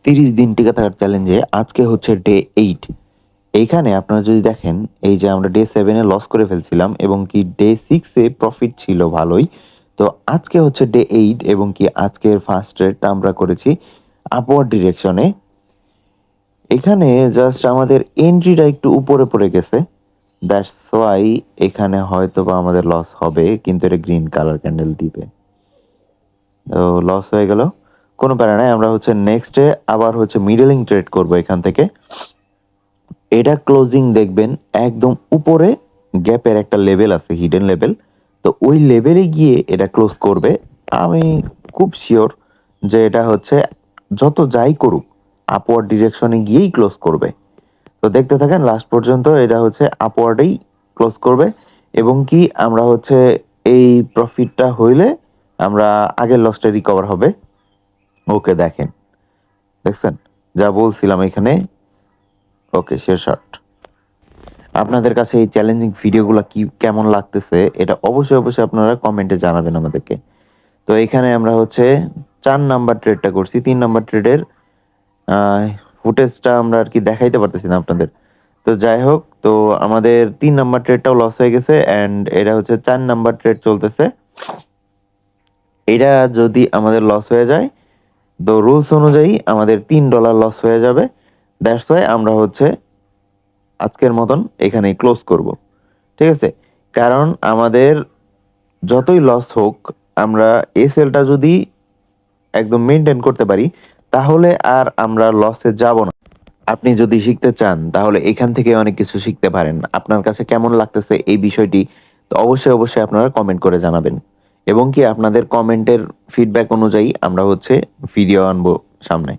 30 দিন টিকে থাকার চ্যালেঞ্জে আজকে হচ্ছে ডে 8। এইখানে আপনারা যদি দেখেন, এই যে আমরা ডে 7 এ লস করে ফেলছিলাম এবং কি ডে 6 এ প্রফিট ছিল ভালোই। তো আজকে হচ্ছে ডে 8 এবং কি আজকের ফার্স্ট ট্রেডটা আমরা করেছি আপওয়ার্ড ডিরেকশনে। এখানে জাস্ট আমাদের এন্ট্রিটা একটু উপরে পড়ে গেছে। দ্যাটস ওয়াই এখানে হয়তোবা আমাদের লস হবে, কিন্তু এটা গ্রিন কালার ক্যান্ডেল দিবে। তো লস হয়ে গেল। কোনো প্যারা নাই, আমরা হচ্ছে নেক্সট ডে আবার হচ্ছে মিডলিং ট্রেড করব এখান থেকে। এটা ক্লোজিং দেখবেন একদম উপরে গ্যাপের একটা লেভেল আছে, হিডেন লেভেল। তো ওই লেভেলে গিয়ে এটা ক্লোজ করবে। আমি খুব শিওর যে এটা হচ্ছে যত যাই করুক আপওয়ার্ড ডিরেকশনে গিয়েই ক্লোজ করবে। তো দেখতে থাকেন লাস্ট পর্যন্ত, এটা হচ্ছে আপওয়ার্ডেই ক্লোজ করবে এবং কি আমরা হচ্ছে এই প্রফিটটা হইলে আমরা আগের লসটা রিকভার হবে। ওকে দেখেন, দেখছেন যা বলছিলাম এখানে। ওকে, শেয়ার শট। আপনাদের কাছে এই চ্যালেঞ্জিং ভিডিওগুলো কেমন লাগতেছে এটা অবশ্যই আপনারা কমেন্টে জানাবেন আমাদেরকে। তো এখানে আমরা হচ্ছে 4 নাম্বার ট্রেডটা করছি। 3 নাম্বার ট্রেডের ফুটেজটা আমরা আর কি দেখাইতে পারতেছি না আপনাদের। তো যাই হোক, তো আমাদের 3 নাম্বার ট্রেডটাও লস হয়ে গেছে অ্যান্ড এটা হচ্ছে 4 নাম্বার ট্রেড চলতেছে। এটা যদি আমাদের লস হয়ে যায়, তো রুলস অনুযায়ী আমাদের $3 লস হয়ে যাবে। দ্যাটস ওয়াই আমরা হচ্ছে আজকের মতন এখানেই ক্লোজ করব। ঠিক আছে? কারণ আমাদের যতই লস হোক, আমরা এই সেলটা যদি একদম মেইনটেইন করতে পারি, তাহলে আর আমরা লসে যাব না। আপনি যদি শিখতে চান, তাহলে এখান থেকে অনেক কিছু শিখতে পারেন। আপনার কাছে কেমন লাগতেছে এই বিষয়টি? তো অবশ্যই আপনারা কমেন্ট করে জানাবেন। এবং কি আপনাদের কমেন্টের ফিডব্যাক অনুযায়ী আমরা হচ্ছে ভিডিও আনবো সামনে।